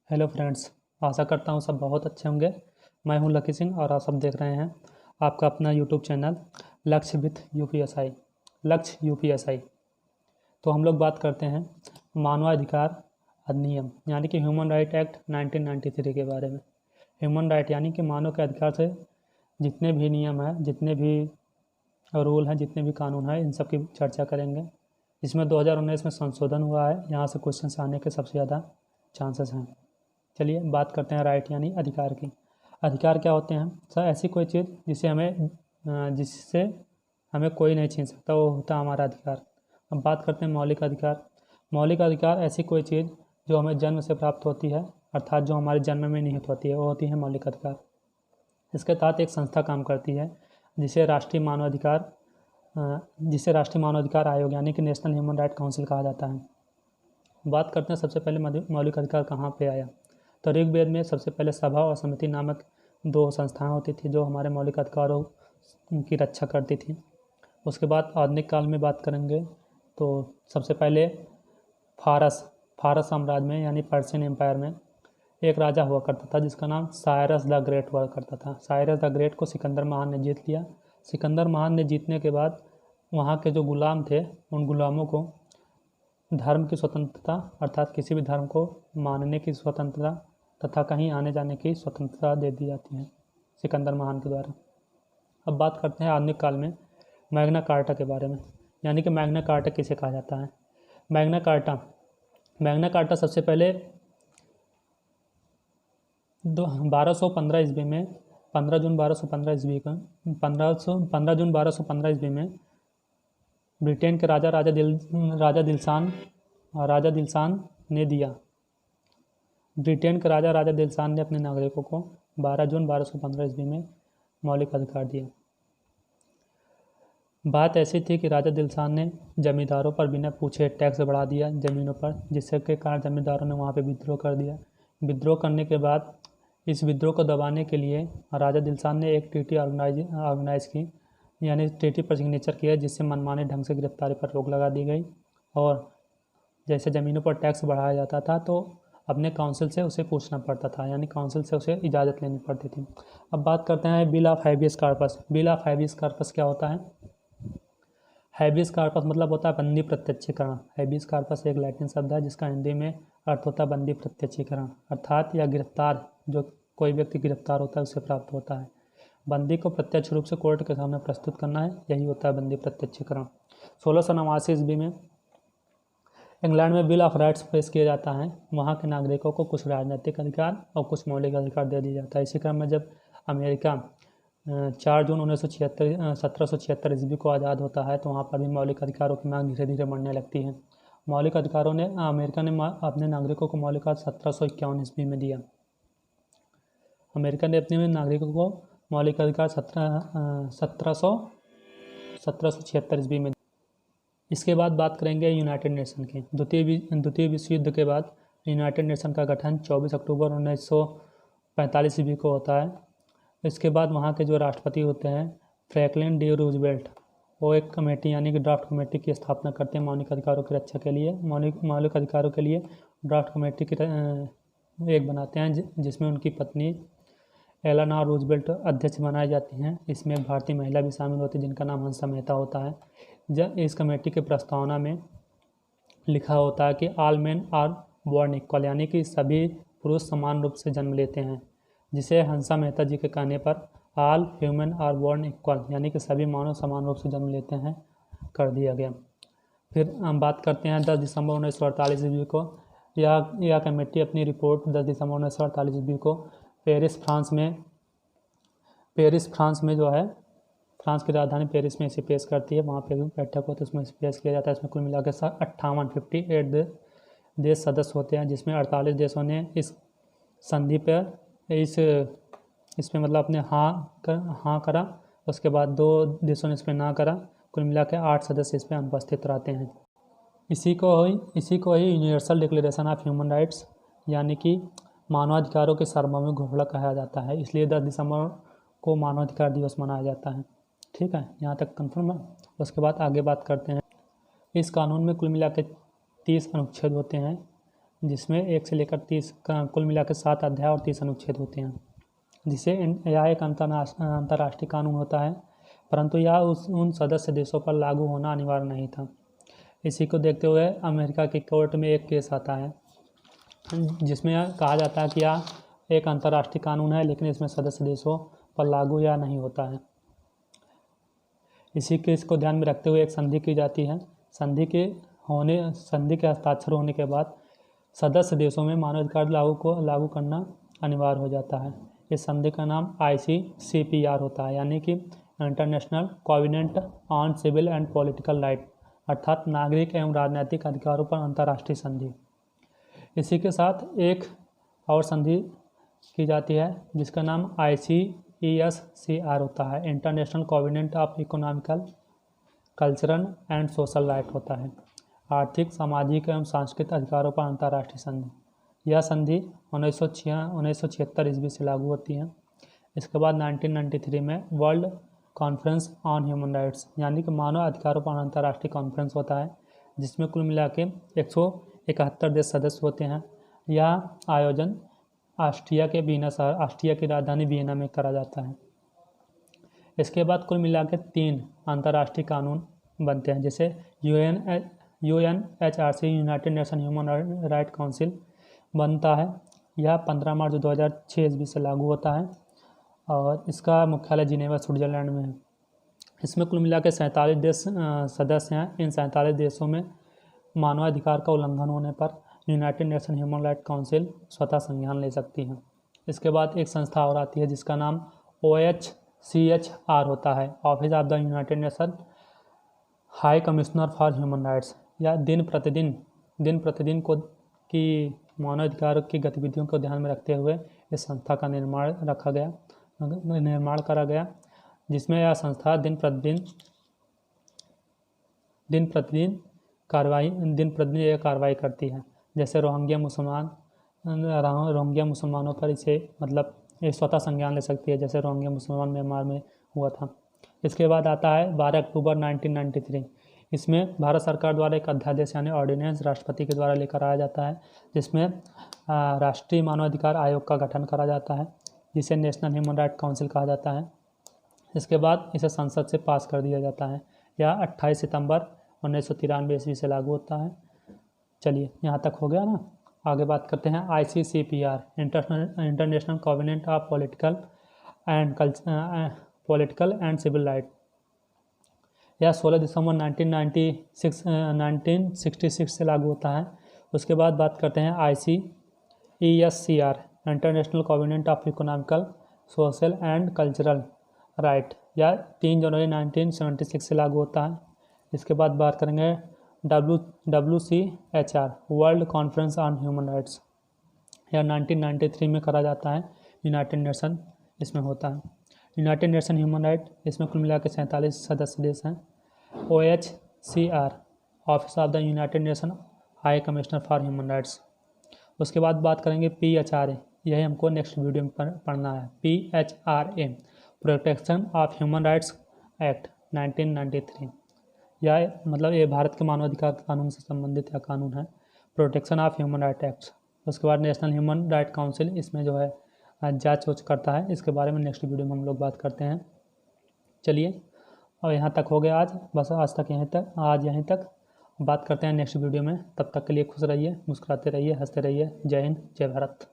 Hello friends. आशा करता हूँ सब बहुत अच्छे होंगे। मैं हूँ लकी सिंह और आप सब देख रहे हैं आपका अपना यूट्यूब चैनल लक्ष्य विथ यूपीएसआई। लक्ष्य यूपीएसआई। तो हम लोग बात करते हैं मानवाधिकार अधिनियम यानी कि ह्यूमन राइट एक्ट 1993 के बारे में। ह्यूमन राइट यानी कि मानव के अधिकार से जितने भी नियम हैं, जितने भी रूल हैं, जितने भी कानून हैं, इन सब की चर्चा करेंगे। इसमें 2019 में संशोधन हुआ है, यहाँ से क्वेश्चन आने के सबसे ज़्यादा चांसेस हैं। चलिए बात करते हैं राइट यानी अधिकार की। अधिकार क्या होते हैं सर? ऐसी कोई चीज़ जिससे हमें कोई नहीं छीन सकता, वो होता है हमारा अधिकार। अब बात करते हैं मौलिक अधिकार। मौलिक अधिकार ऐसी कोई चीज़ जो हमें जन्म से प्राप्त होती है, अर्थात जो हमारे जन्म में निहित होती है, वो होती है मौलिक अधिकार। इसके तहत एक संस्था काम करती है जिसे राष्ट्रीय मानवाधिकार आयोग यानी कि नेशनल ह्यूमन राइट काउंसिल कहा जाता है। बात करते हैं सबसे पहले मौलिक अधिकार कहाँ पे आया। तो ऋग्वेद में सबसे पहले सभा और समिति नामक दो संस्थाएं होती थी जो हमारे मौलिक अधिकारों की रक्षा करती थी। उसके बाद आधुनिक काल में बात करेंगे तो सबसे पहले फारस साम्राज्य में यानी पर्शियन एम्पायर में एक राजा हुआ करता था जिसका नाम साइरस द ग्रेट हुआ करता था। साइरस द ग्रेट को सिकंदर महान ने जीत लिया। सिकंदर महान ने जीतने के बाद वहाँ के जो गुलाम थे, उन गुलामों को धर्म की स्वतंत्रता अर्थात किसी भी धर्म को मानने की स्वतंत्रता तथा कहीं आने जाने की स्वतंत्रता दे दी जाती है सिकंदर महान के द्वारा। अब बात करते हैं आधुनिक काल में मैग्ना कार्टा के बारे में, यानी कि मैग्ना कार्टा किसे कहा जाता है। मैग्ना कार्टा सबसे पहले 1215 ईस्वी में 15 जून 1215 ईस्वी को 15 जून 1215 ईस्वी में ब्रिटेन के राजा दिलशान ने दिया। ब्रिटेन के राजा दिलशान ने अपने नागरिकों को 12 जून 1215 ईस्वी में मौलिक अधिकार दिया। बात ऐसी थी कि राजा दिलशान ने जमींदारों पर बिना पूछे टैक्स बढ़ा दिया ज़मीनों पर, जिससे के कारण जमींदारों ने वहाँ पे विद्रोह कर दिया। विद्रोह करने के बाद इस विद्रोह को दबाने के लिए राजा दिलशान ने एक ट्रीटी ऑर्गेनाइज की, यानी ट्रीटी पर सिग्नेचर किया, जिससे मनमाने ढंग से गिरफ्तारी पर रोक लगा दी गई। और जैसे ज़मीनों पर टैक्स बढ़ाया जाता था तो अपने काउंसिल से उसे पूछना पड़ता था, यानी काउंसिल से उसे इजाज़त लेनी पड़ती थी। अब बात करते हैं bill of habeas corpus. Bill of habeas corpus क्या होता है? हैबियस कॉर्पस मतलब होता है बंदी प्रत्यक्षीकरण। हैबियस कॉर्पस एक लैटिन शब्द है जिसका हिंदी में अर्थ होता है बंदी प्रत्यक्षीकरण, अर्थात या गिरफ्तार, जो कोई व्यक्ति गिरफ्तार होता है उसे प्राप्त होता है। बंदी को प्रत्यक्ष रूप से कोर्ट के सामने प्रस्तुत करना है, यही होता है बंदी प्रत्यक्षीकरण। 1689 ईस्वी में इंग्लैंड में बिल ऑफ राइट्स पेश किया जाता है। वहाँ के नागरिकों को कुछ राजनीतिक अधिकार और कुछ मौलिक अधिकार दे दिया जाता है। इसी क्रम में जब अमेरिका 4 जून 1776 ईस्वी को आज़ाद होता है तो वहाँ पर भी मौलिक अधिकारों की मांग धीरे धीरे बढ़ने लगती है। अमेरिका ने अपने नागरिकों को मौलिक अधिकार 1751 ईस्वी में दिया। अमेरिका ने अपने नागरिकों को मौलिक अधिकार 1776 ईस्वी में। इसके बाद बात करेंगे यूनाइटेड नेशन की। द्वितीय विश्व युद्ध के बाद यूनाइटेड नेशन का गठन 24 अक्टूबर 1945 ईस्वी को होता है। इसके बाद वहाँ के जो राष्ट्रपति होते हैं फ्रैंकलिन डी रूजवेल्ट, वो एक कमेटी यानी कि ड्राफ्ट कमेटी की स्थापना करते हैं मौलिक अधिकारों की रक्षा के लिए। मौलिक अधिकारों के लिए ड्राफ्ट कमेटी की एक बनाते हैं जिसमें उनकी पत्नी एलेनोर रूजवेल्ट अध्यक्ष बनाई जाती हैं। इसमें एक भारतीय महिला भी शामिल होती है जिनका नाम हंसा मेहता होता है। जब इस कमेटी के प्रस्तावना में लिखा होता है कि all men are born equal, यानी कि सभी पुरुष समान रूप से जन्म लेते हैं, जिसे हंसा मेहता जी के कहने पर all human are born equal, यानी कि सभी मानव समान रूप से जन्म लेते हैं, कर दिया गया। फिर हम बात करते हैं 10 दिसंबर 1948 ईस्वी को। यह कमेटी अपनी रिपोर्ट 10 दिसंबर 1948 ईस्वी को पेरिस फ्रांस में जो है, फ्रांस की राजधानी पेरिस में इसे पेश करती है। वहाँ पे भी बैठक होती है, उसमें इसे पेश किया जाता है। इसमें कुल मिलाकर 58 देश सदस्य होते हैं, जिसमें 48 देशों ने इस संधि पर इसमें मतलब अपने हाँ करा। उसके बाद 2 देशों ने इस पर ना करा। कुल मिलाकर 8 सदस्य इस पर अनुपस्थित रहते हैं। इसी को ही universal declaration of human rights यानी कि मानवाधिकारों के सार्वभौमिक घोषणा कहा जाता है। इसलिए 10 दिसंबर को मानवाधिकार दिवस मनाया जाता है। ठीक है, यहाँ तक कंफर्म है। उसके बाद आगे बात करते हैं। इस कानून में कुल मिला के 30 अनुच्छेद होते हैं, जिसमें 1 से लेकर 30 कुल मिलाकर 7 अध्याय और 30 अनुच्छेद होते हैं, जिसे यह एक अंतर्राष्ट्रीय कानून होता है, परंतु यह उन सदस्य देशों पर लागू होना अनिवार्य नहीं था। इसी को देखते हुए अमेरिका की कोर्ट में एक केस आता है जिसमें कहा जाता है कि यह एक अंतर्राष्ट्रीय कानून है, लेकिन इसमें सदस्य देशों पर लागू या नहीं होता है। इसी केस को ध्यान में रखते हुए एक संधि की जाती है। संधि के हस्ताक्षर होने के बाद सदस्य देशों में मानवाधिकार लागू करना अनिवार्य हो जाता है। इस संधि का नाम ICCPR होता है, यानी कि international covenant on civil and political right, अर्थात नागरिक एवं राजनीतिक अधिकारों पर अंतर्राष्ट्रीय संधि। इसी के साथ एक और संधि की जाती है जिसका नाम ICESCR होता है, international covenant of economical, cultural and social right होता है, आर्थिक, सामाजिक एवं सांस्कृतिक अधिकारों पर अंतर्राष्ट्रीय संधि। यह संधि 1976 ईस्वी से लागू होती है। इसके बाद 1993 में world conference on human rights, यानी कि मानव अधिकारों पर अंतर्राष्ट्रीय कॉन्फ्रेंस होता है, जिसमें कुल मिला के 171 देश सदस्य होते हैं। यह आयोजन ऑस्ट्रिया की राजधानी वियना में करा जाता है। इसके बाद कुल मिला के 3 अंतर्राष्ट्रीय कानून बनते हैं, जैसे UNHRC, United nation human right council बनता है। यह 15 मार्च 2006 ईस्वी से लागू होता है और इसका मुख्यालय जिनेवा, स्विट्जरलैंड में है। इसमें कुल मिला के 47 देश सदस्य हैं। इन 47 देशों में मानवाधिकार का उल्लंघन होने पर United nation human right council स्वतः संज्ञान ले सकती है। इसके बाद एक संस्था और आती है जिसका नाम OHCHR होता है, office of the United nation high commissioner for human rights. या दिन प्रतिदिन की मानवाधिकार की गतिविधियों को ध्यान में रखते हुए इस संस्था का निर्माण करा गया, जिसमें यह संस्था दिन प्रतिदिन कार्रवाई करती है। जैसे रोहिंग्या मुसलमानों पर इसे ये स्वतः संज्ञान ले सकती है, जैसे रोहिंग्या मुसलमान म्यांमार में हुआ था। इसके बाद आता है 12 अक्टूबर 1993। इसमें भारत सरकार द्वारा एक अध्यादेश यानी ऑर्डिनेंस राष्ट्रपति के द्वारा लेकर आया जाता है, जिसमें राष्ट्रीय मानवाधिकार आयोग का गठन करा जाता है, जिसे नेशनल ह्यूमन राइट काउंसिल कहा जाता है। इसके बाद इसे संसद से पास कर दिया जाता है। यह 28 सितंबर 1993 ईस्वी से लागू होता है। चलिए, यहाँ तक हो गया ना। आगे बात करते हैं ICCPR, international covenant of political and civil right. यह 16 दिसंबर 1966 से लागू होता है। उसके बाद बात करते हैं ICESCR, international covenant of economical, social and cultural right. यह 3 जनवरी 1976 से लागू होता है। इसके बाद बात करेंगे WCHR, world conference on human rights. यह 1993 में करा जाता है, यूनाइटेड नेशन इसमें होता है। यूनाइटेड नेशन ह्यूमन राइट, इसमें कुल मिला के 47 सदस्य देश हैं। OHCR, office of the United nation high commissioner for human rights. उसके बाद बात करेंगे PHRA, यही हमको नेक्स्ट वीडियो में पढ़ना है। PHRA, protection of human rights act 1993। ये भारत के मानवाधिकार कानून से संबंधित यह कानून है, protection of human right act. उसके बाद नेशनल ह्यूमन राइट काउंसिल इसमें जांच करता है। इसके बारे में नेक्स्ट वीडियो में हम लोग बात करते हैं। चलिए, और यहाँ तक हो गया आज, बस आज यहीं तक बात करते हैं नेक्स्ट वीडियो में। तब तक के लिए खुश रहिए, मुस्कुराते रहिए, हंसते रहिए। जय हिंद, जय भारत।